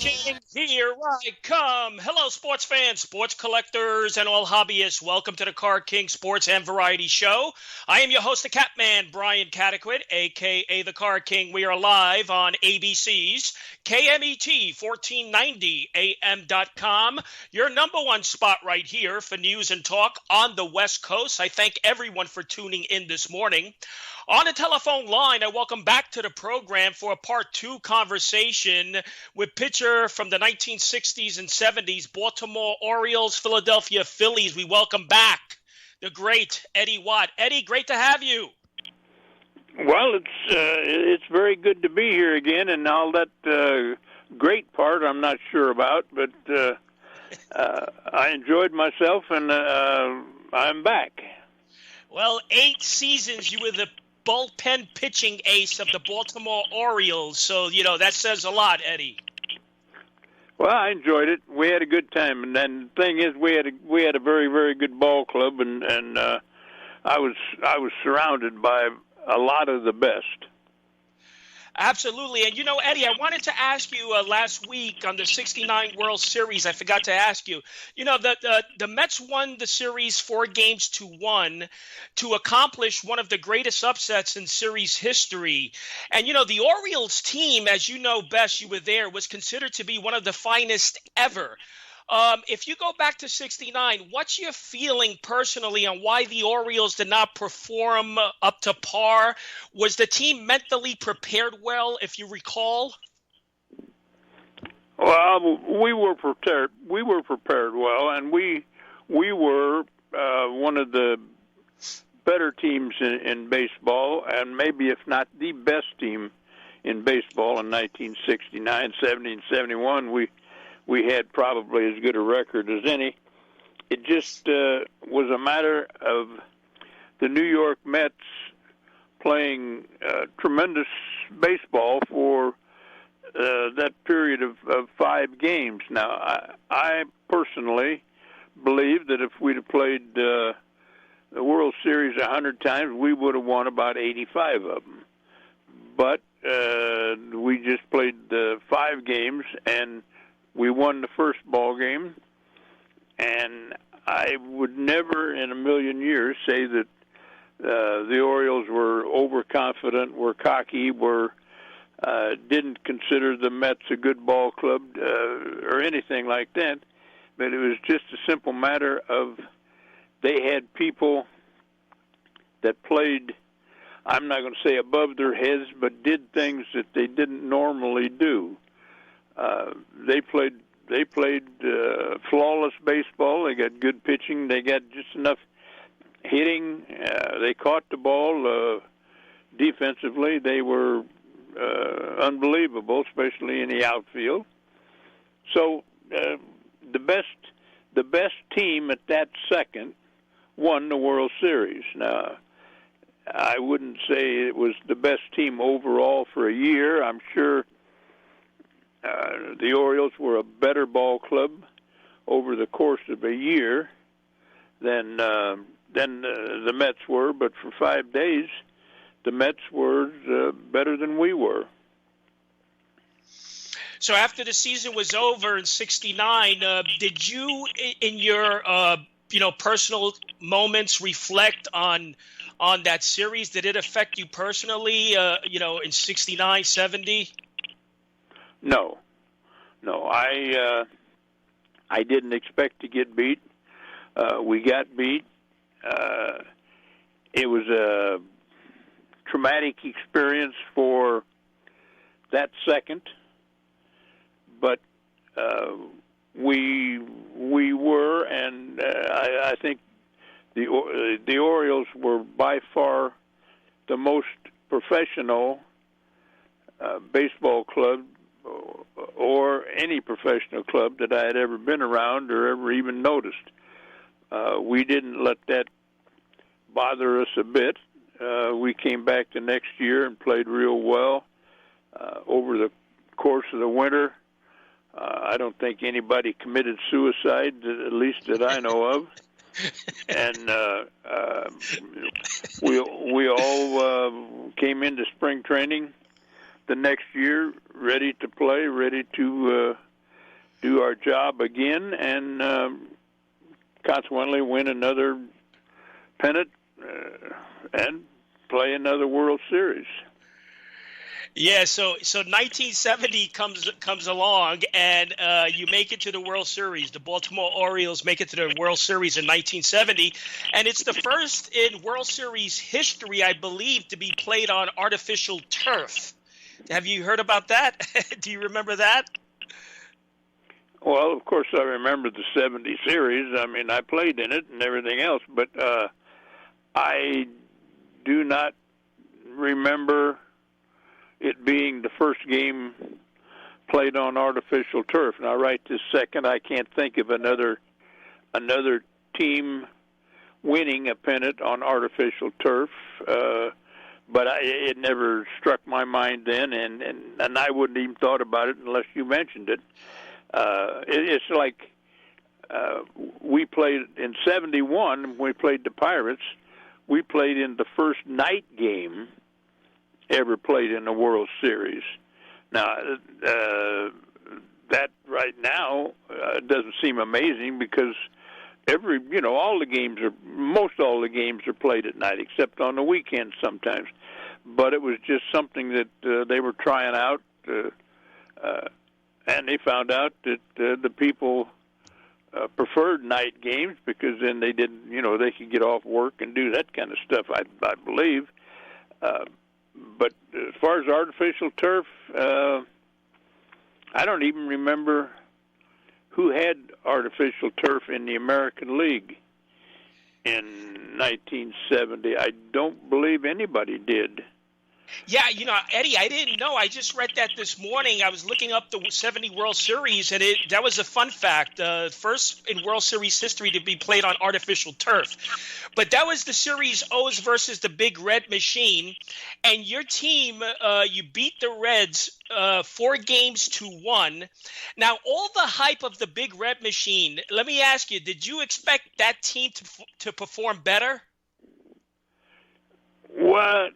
King, here I come. Hello, sports fans, sports collectors, and all hobbyists. Welcome to the Car King Sports and Variety Show. I am your host, the Catman, Brian Cataquet, a.k.a. the Car King. We are live on ABC's KMET 1490 AM.com, your number one spot right here for news and talk on the West Coast. I thank everyone for tuning in this morning. On the telephone line, I welcome back to the program for a part two conversation with pitcher from the 1960s and 70s, Baltimore Orioles, Philadelphia Phillies. We welcome back the great Eddie Watt. Eddie, great to have you. Well, it's very good to be here again, and all that great part I'm not sure about, but I enjoyed myself, and I'm back. Well, 8 seasons you were the bullpen pitching ace of the Baltimore Orioles. So, that says a lot, Eddie. Well, I enjoyed it. We had a good time, and then the thing is, we had a very, very good ball club, and I was surrounded by a lot of the best. Absolutely. And, Eddie, I wanted to ask you last week on the 69 World Series, I forgot to ask you, the Mets won the series 4-1 to accomplish one of the greatest upsets in series history. And, the Orioles team, as you know best, you were there, was considered to be one of the finest ever. If you go back to 69, what's your feeling personally on why the Orioles did not perform up to par? Was the team mentally prepared well, if you recall? Well, we were prepared. We were prepared well, and we were one of the better teams in baseball, and maybe if not the best team in baseball in 1969, 70, and 71. We had probably as good a record as any. It just was a matter of the New York Mets playing tremendous baseball for that period of 5 games. Now, I personally believe that if we'd have played the World Series 100 times, we would have won about 85 of them. But we just played 5 games, and we won the first ball game, and I would never in a million years say that the Orioles were overconfident, were cocky, didn't consider the Mets a good ball club or anything like that. But it was just a simple matter of they had people that played, I'm not going to say above their heads, but did things that they didn't normally do. They played flawless baseball. They got good pitching. They got just enough hitting. They caught the ball defensively. They were unbelievable, especially in the outfield. So the best team at that second won the World Series. Now, I wouldn't say it was the best team overall for a year. I'm sure the Orioles were a better ball club over the course of a year than the Mets were, but for 5 days, the Mets were better than we were. So after the season was over in 69, did you, in your personal moments, reflect on that series? Did it affect you personally, in 69, 70? No, I didn't expect to get beat. We got beat. It was a traumatic experience for that second, but we were, and I think the Orioles were by far the most professional baseball club or any professional club that I had ever been around or ever even noticed. We didn't let that bother us a bit. We came back the next year and played real well over the course of the winter. I don't think anybody committed suicide, at least that I know of. And we all came into spring training the next year ready to play, ready to do our job again, and consequently win another pennant and play another World Series. Yeah, so 1970 comes along, and you make it to the World Series. The Baltimore Orioles make it to the World Series in 1970, and it's the first in World Series history, I believe, to be played on artificial turf. Have you heard about that? Do you remember that? Well, of course, I remember the 70 series. I mean, I played in it and everything else, but I do not remember it being the first game played on artificial turf. Now, right this second, I can't think of another team winning a pennant on artificial turf, but it never struck my mind then, and I wouldn't even thought about it unless you mentioned it. It's like we played in 71 when we played the Pirates. We played in the first night game ever played in the World Series. Now, that right now doesn't seem amazing because most all the games are played at night, except on the weekends sometimes. But it was just something that they were trying out, and they found out that the people preferred night games because then they didn't, they could get off work and do that kind of stuff, I believe. But as far as artificial turf, I don't even remember who had artificial turf in the American League in 1970. I don't believe anybody did. Yeah, Eddie, I didn't know. I just read that this morning. I was looking up the 70 World Series, and that was a fun fact. First in World Series history to be played on artificial turf. But that was the series O's versus the Big Red Machine. And your team, you beat the Reds 4-1. Now, all the hype of the Big Red Machine, let me ask you, did you expect that team to perform better? Well,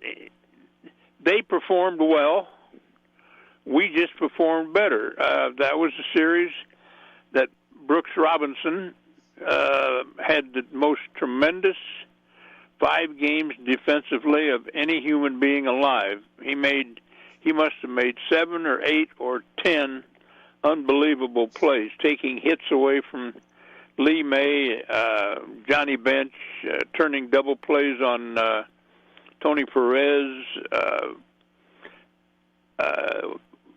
they performed well. We just performed better. That was a series that Brooks Robinson had the most tremendous 5 games defensively of any human being alive. He must have made 7 or 8 or 10 unbelievable plays, taking hits away from Lee May, Johnny Bench, turning double plays on Tony Perez.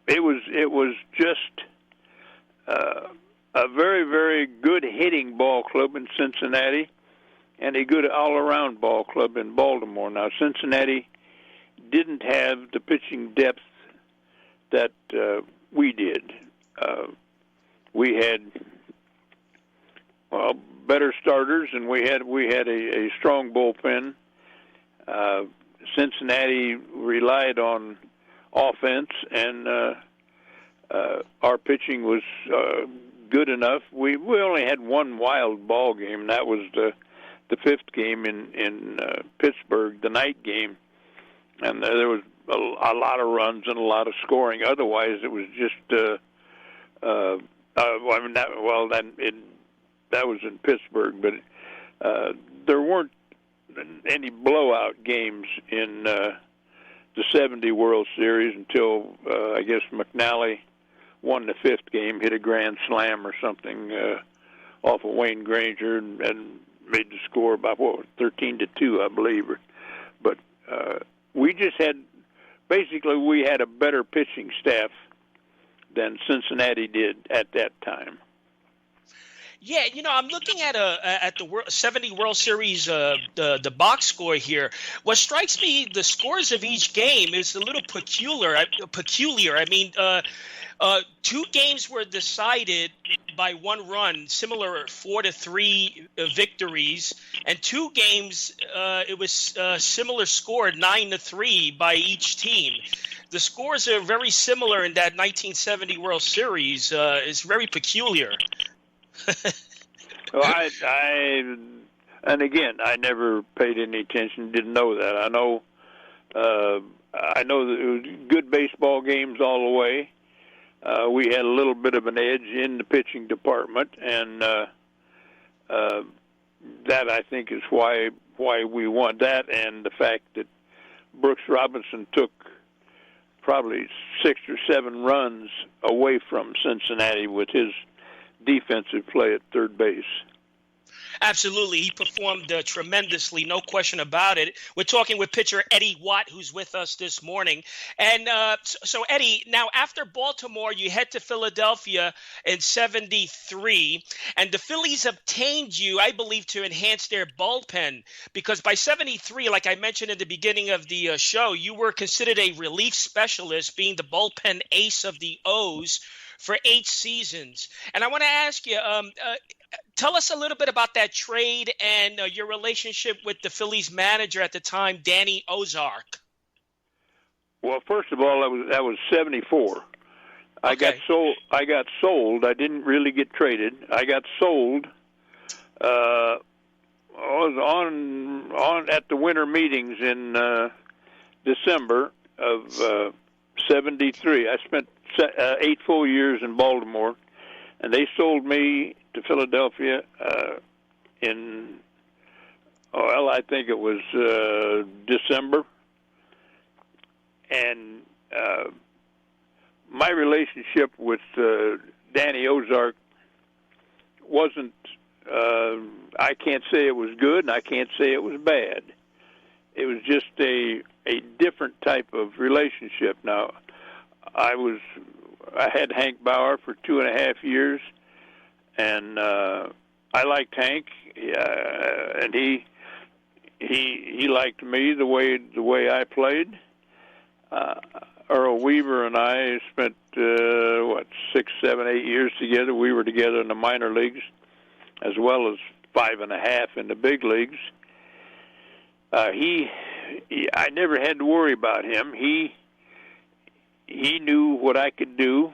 It was just a very, very good hitting ball club in Cincinnati and a good all-around ball club in Baltimore. Now, Cincinnati didn't have the pitching depth that we did. We had better starters, and we had a strong bullpen. Cincinnati relied on offense, and our pitching was good enough. We only had one wild ball game, and that was the 5th game in Pittsburgh, the night game, and there was a lot of runs and a lot of scoring. Otherwise, it was just that was in Pittsburgh, but there weren't any blowout games in the 70 World Series until I guess McNally won the 5th game, hit a grand slam or something off of Wayne Granger and made the score by 13-2, I believe. But we just had we had a better pitching staff than Cincinnati did at that time. Yeah, I'm looking at the 70 World Series, the box score here. What strikes me, the scores of each game is a little peculiar. I mean, 2 games were decided by 1 run, similar 4-3 victories, and 2 games it was similar score, 9-3 by each team. The scores are very similar in that 1970 World Series. It's very peculiar. Well, and again, I never paid any attention. Didn't know that. I know that it was good baseball games all the way. we had a little bit of an edge in the pitching department, and that I think is why we won that, and the fact that Brooks Robinson took probably 6 or 7 runs away from Cincinnati with his defensive play at third base. Absolutely. He performed tremendously, no question about it. We're talking with pitcher Eddie Watt, who's with us this morning. And so, Eddie, now after Baltimore, you head to Philadelphia in 73, and the Phillies obtained you, I believe, to enhance their bullpen, because by 73, like I mentioned in the beginning of the show, you were considered a relief specialist, being the bullpen ace of the O's for 8 seasons. And I want to ask you, tell us a little bit about that trade and your relationship with the Phillies manager at the time, Danny Ozark. Well, first of all, that was 74. Okay. I got sold. I didn't really get traded. I got sold. I was on at the winter meetings in December of 73. I spent 8 full years in Baltimore, and they sold me to Philadelphia I think it was December. And my relationship with Danny Ozark wasn't, I can't say it was good, and I can't say it was bad. It was just a different type of relationship. Now, I had Hank Bauer for 2.5 years, and I liked Hank, and he liked me the way I played. Earl Weaver and I spent 6, 7, 8 years together. We were together in the minor leagues, as well as 5.5 in the big leagues. I never had to worry about him. He knew what I could do,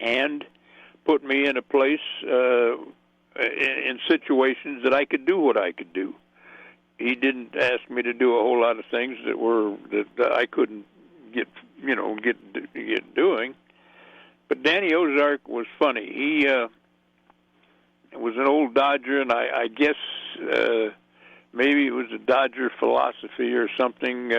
and put me in a place in situations that I could do what I could do. He didn't ask me to do a whole lot of things that I couldn't get doing. But Danny Ozark was funny. He was an old Dodger, and I guess maybe it was a Dodger philosophy or something.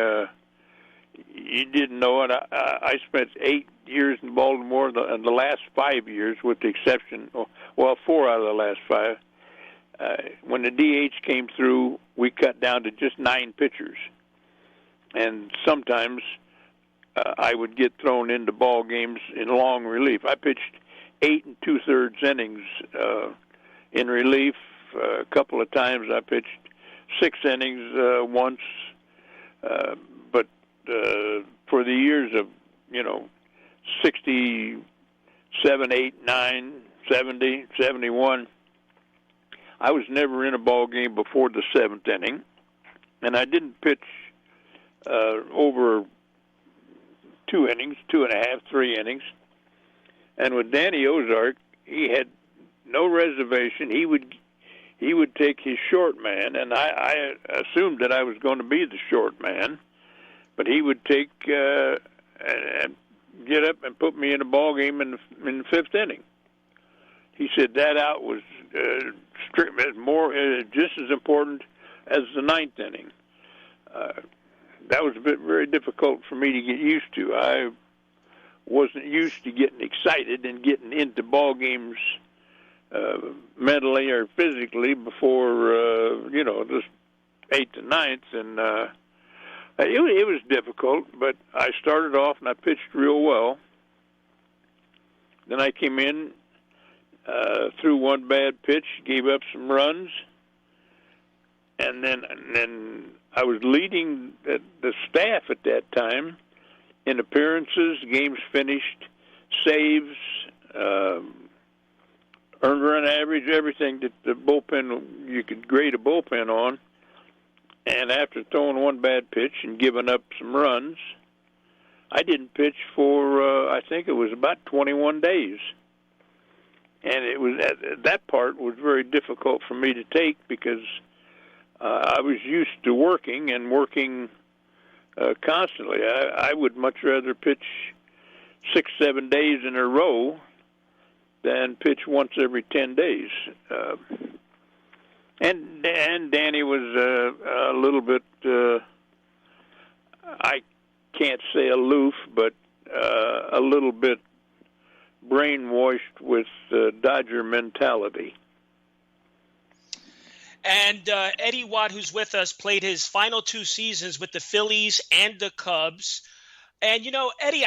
You didn't know it. I spent 8 years in Baltimore, and the last 5 years, with the exception, 4 out of the last 5. When the DH came through, we cut down to just 9 pitchers. And sometimes I would get thrown into ball games in long relief. I pitched 8 2/3 innings in relief. A couple of times I pitched 6 innings once. But for the years of, 67, 8, 9, 70, 71, I was never in a ball game before the 7th inning, and I didn't pitch over 2 innings, 2.5, 3 innings. And with Danny Ozark, he had no reservation. He would take his short man, and I assumed that I was going to be the short man, but he would take and get up and put me in a ball game in the 5th inning. He said that out was just as important as the 9th inning. That was very difficult for me to get used to. I wasn't used to getting excited and getting into ball games mentally or physically before this 8th to 9th, and it was difficult. But I started off and I pitched real well. Then I came in, threw one bad pitch, gave up some runs, and then I was leading the staff at that time in appearances, games finished, saves, earned run average, everything that the bullpen, you could grade a bullpen on. And after throwing one bad pitch and giving up some runs, I didn't pitch for, I think it was about 21 days. And it was that part was very difficult for me to take because I was used to working constantly. I would much rather pitch 6-7 days in a row than pitch once every 10 days. And Danny was a little bit, I can't say aloof, but a little bit brainwashed with Dodger mentality. And Eddie Watt, who's with us, played his final 2 seasons with the Phillies and the Cubs. And, Eddie,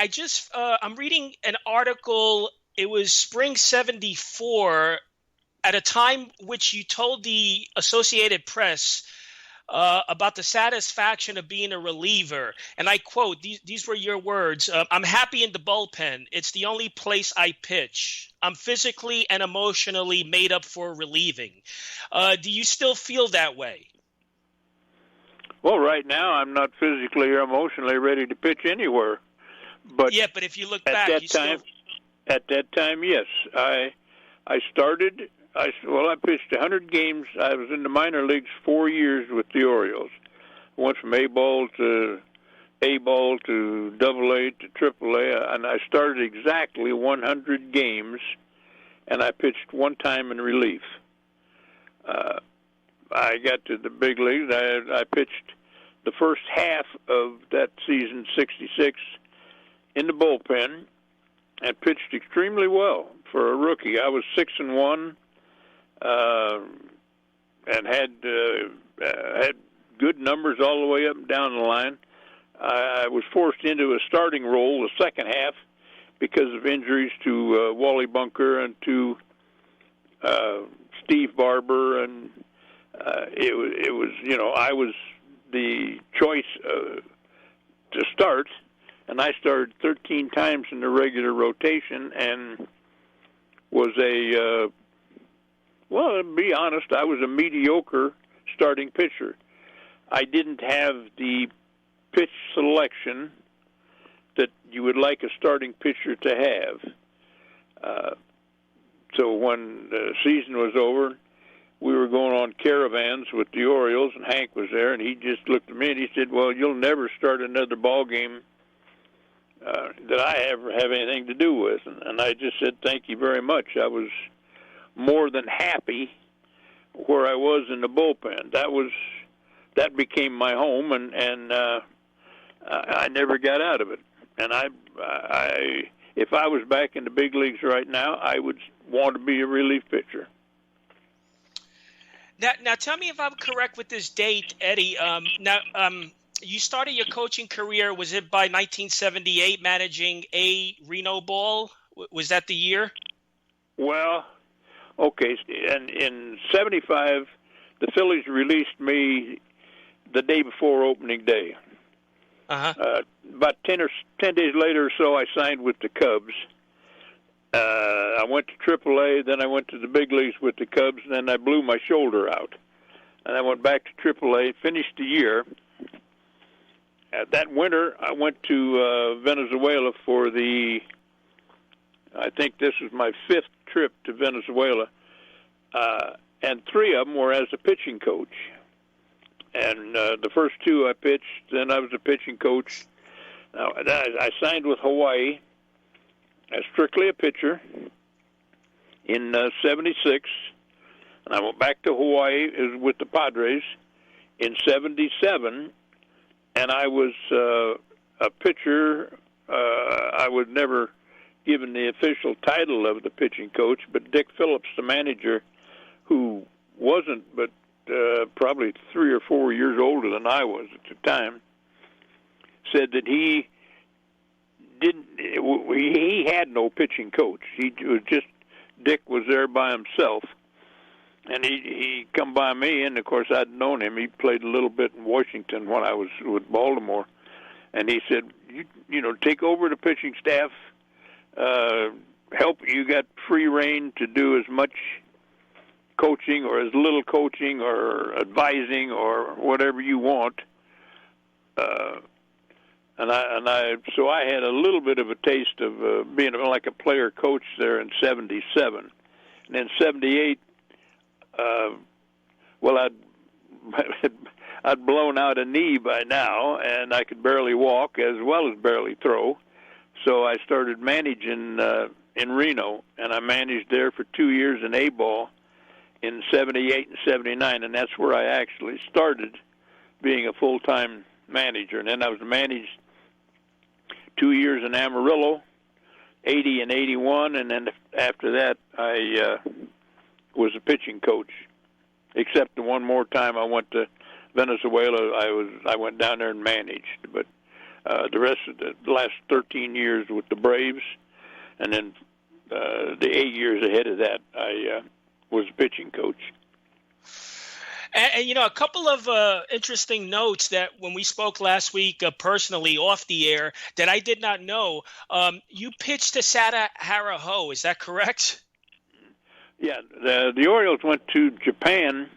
I'm reading an article. It was spring 74, at a time which you told the Associated Press about the satisfaction of being a reliever. And I quote, these were your words, "I'm happy in the bullpen. It's the only place I pitch. I'm physically and emotionally made up for relieving." Do you still feel that way? Well, right now I'm not physically or emotionally ready to pitch anywhere. But but if you look back, at that time, yes. I started. I pitched 100 games. I was in the minor leagues 4 years with the Orioles. I went from A-ball to A-ball to AA to AAA, and I started exactly 100 games, and I pitched one time in relief. I got to the big leagues. I pitched the first half of that season, 66, in the bullpen, and pitched extremely well for a rookie. I was 6-1. And had good numbers all the way up and down the line. I was forced into a starting role the second half because of injuries to Wally Bunker and to Steve Barber, and it was I was the choice to start, and I started 13 times in the regular rotation and was well, to be honest, I was a mediocre starting pitcher. I didn't have the pitch selection that you would like a starting pitcher to have. So when the season was over, we were going on caravans with the Orioles, and Hank was there, and he just looked at me and he said, "Well, you'll never start another ball game that I ever have anything to do with." And I just said, "Thank you very much." I was more than happy where I was in the bullpen. That became my home, and I never got out of it. And I if I was back in the big leagues right now, I would want to be a relief pitcher. Now tell me if I'm correct with this date, Eddie. You started your coaching career, was it by 1978, managing a Reno Ball? Was that the year? Well, okay, and in 75, the Phillies released me the day before opening day. About 10 days later or so, I signed with the Cubs. I went to AAA, then I went to the big leagues with the Cubs, and then I blew my shoulder out. And I went back to AAA, finished the year. That winter, I went to Venezuela for I think this was my 5th trip to Venezuela, and 3 of them were as a pitching coach. And the first 2 I pitched, then I was a pitching coach. Now, I signed with Hawaii as strictly a pitcher in 76, and I went back to Hawaii with the Padres in 77, and I was a pitcher. I was never given the official title of the pitching coach, but Dick Phillips, the manager, who wasn't but probably 3 or 4 years older than I was at the time, said that he had no pitching coach. He was just, Dick was there by himself, and he come by me, and of course I'd known him. He played a little bit in Washington when I was with Baltimore, and he said, take over the pitching staff, help. You got free reign to do as much coaching or as little coaching or advising or whatever you want. So I had a little bit of a taste of being like a player coach there in 77. And in 78, I'd blown out a knee by now, and I could barely walk as well as barely throw. So I started managing in Reno, and I managed there for 2 years in A-ball in 78 and 79, and that's where I actually started being a full-time manager. And then I was managed 2 years in Amarillo, 80 and 81, and then after that I was a pitching coach. Except the one more time I went to Venezuela, I went down there and managed. But the rest of the last 13 years with the Braves, and then the 8 years ahead of that, I was a pitching coach. And a couple of interesting notes that when we spoke last week personally off the air that I did not know. You pitched to Sadaharu, is that correct? Yeah, the Orioles went to Japan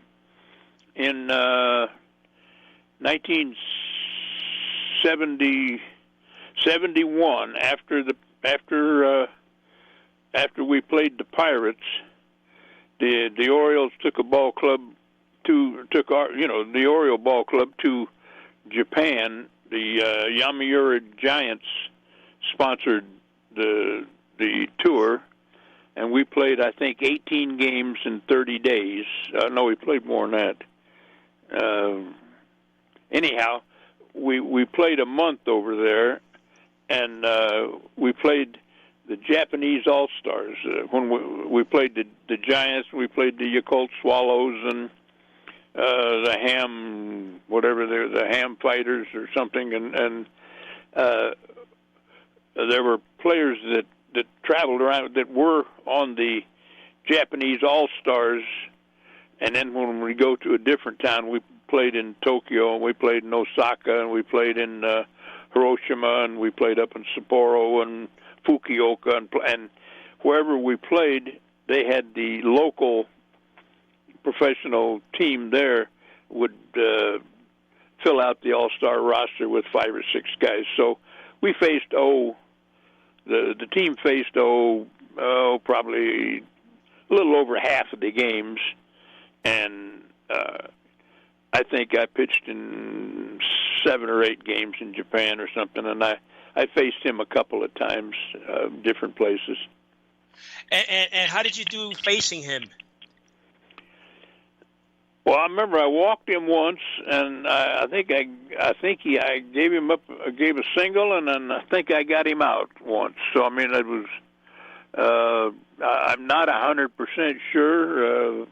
in 1971 after we played the Pirates. The Orioles took the Oriole ball club to Japan. The Yomiuri Giants sponsored the tour, and we played, I think, 18 games in 30 days. No, we played more than that. Anyhow, we played a month over there, and we played the Japanese All-Stars. When we played the Giants, we played the Yakult Swallows and the Ham, whatever they're, the Ham Fighters or something, and there were players that traveled around that were on the Japanese All-Stars, and then when we go to a different town, we played in Tokyo, and we played in Osaka, and we played in Hiroshima, and we played up in Sapporo and Fukuoka, and wherever we played, they had the local professional team there would fill out the all-star roster with 5 or 6 guys. So we faced the team faced probably a little over half of the games, and I think I pitched in 7 or 8 games in Japan or something, and I faced him a couple of times, different places. And how did you do facing him? Well, I remember I walked him once, and I think I gave him up, gave a single, and then I think I got him out once. So I mean, it was. I'm not 100% sure.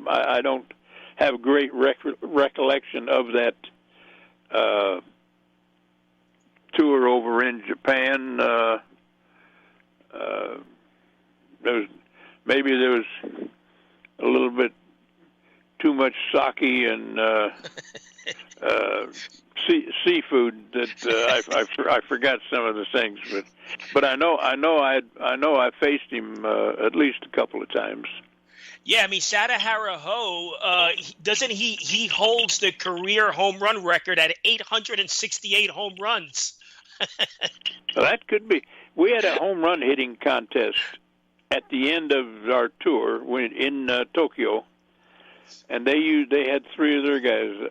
I don't have a great recollection of that tour over in Japan. There was a little bit too much sake and seafood that I forgot some of the things, but I know I faced him at least a couple of times. Yeah, I mean Sadaharu, doesn't he holds the career home run record at 868 home runs. Well, that could be. We had a home run hitting contest at the end of our tour in Tokyo. And they had 3 of their guys.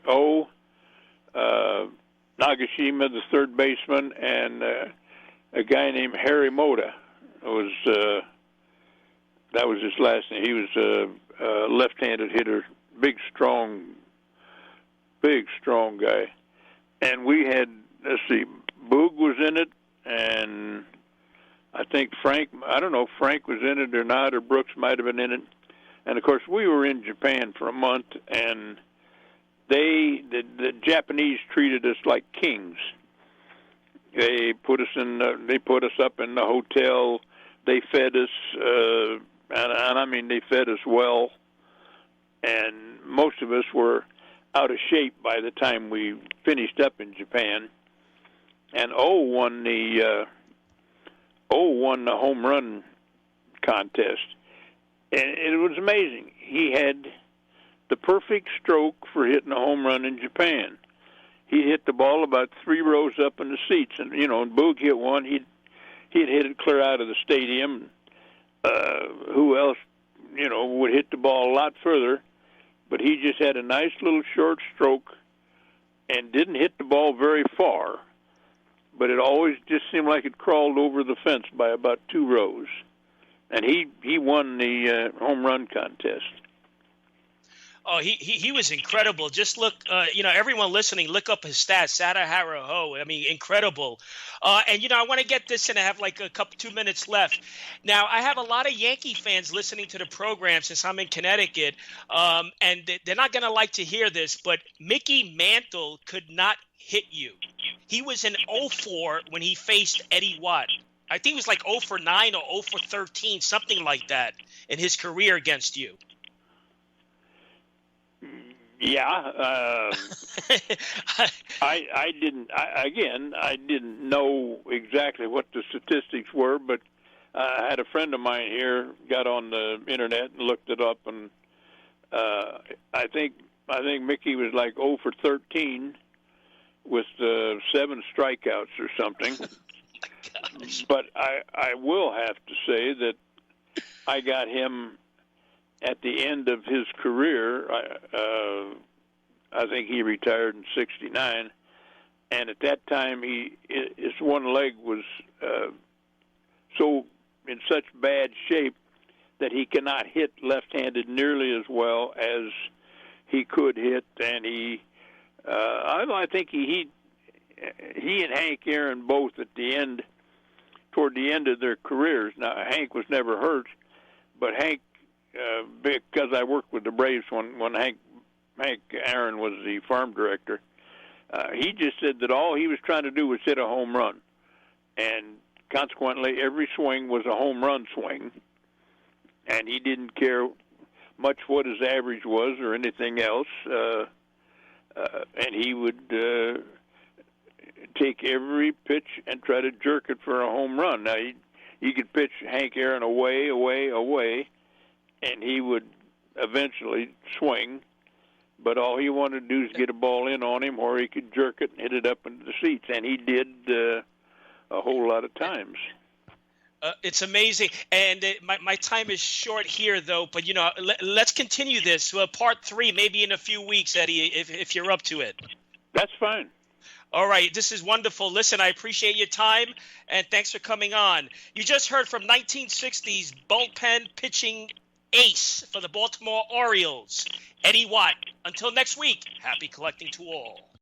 Nagashima, the third baseman, and a guy named Harry Moda. That was his last name. He was a left-handed hitter, big, strong guy. And we had, Boog was in it, and I think Frank, I don't know if Frank was in it or not, or Brooks might have been in it. And, of course, we were in Japan for a month, and the Japanese treated us like kings. They put us up in the hotel. They fed us, and I mean they fed us well. And most of us were out of shape by the time we finished up in Japan. And won the home run contest. And it was amazing. He had the perfect stroke for hitting a home run in Japan. He hit the ball about 3 rows up in the seats, and and Boog hit one. He'd hit it clear out of the stadium. Who else, would hit the ball a lot further? But he just had a nice little short stroke and didn't hit the ball very far. but it always just seemed like it crawled over the fence by about 2 rows. And he won the home run contest. Oh, he was incredible. Just look, everyone listening, look up his stats. Sadaharu, I mean, incredible. And I want to get this in. I have like 2 minutes left. Now, I have a lot of Yankee fans listening to the program since I'm in Connecticut, and they're not going to like to hear this, but Mickey Mantle could not hit you. He was an 0-4 when he faced Eddie Watt. I think it was like 0-for-9 or 0-for-13, something like that in his career against you. Yeah, I didn't know exactly what the statistics were, but I had a friend of mine here got on the internet and looked it up, and I think Mickey was like 0-for-13 with 7 strikeouts or something. But I will have to say that I got him at the end of his career. I think he retired in '69, and at that time his one leg was so in such bad shape that he cannot hit left-handed nearly as well as he could hit, and I think he and Hank Aaron both toward the end of their careers. Now Hank was never hurt, but Hank, because I worked with the Braves when Hank Aaron was the farm director, he just said that all he was trying to do was hit a home run, and consequently every swing was a home run swing, and he didn't care much what his average was or anything else, and he would take every pitch and try to jerk it for a home run. Now, you could pitch Hank Aaron away, and he would eventually swing, but all he wanted to do is get a ball in on him, or he could jerk it and hit it up into the seats, and he did a whole lot of times. It's amazing, and my time is short here, though. But let's continue this part 3, maybe in a few weeks, Eddie, if you're up to it. That's fine. All right, this is wonderful. Listen, I appreciate your time, and thanks for coming on. You just heard from 1960s bullpen pitching ace for the Baltimore Orioles, Eddie Watt. Until next week, happy collecting to all.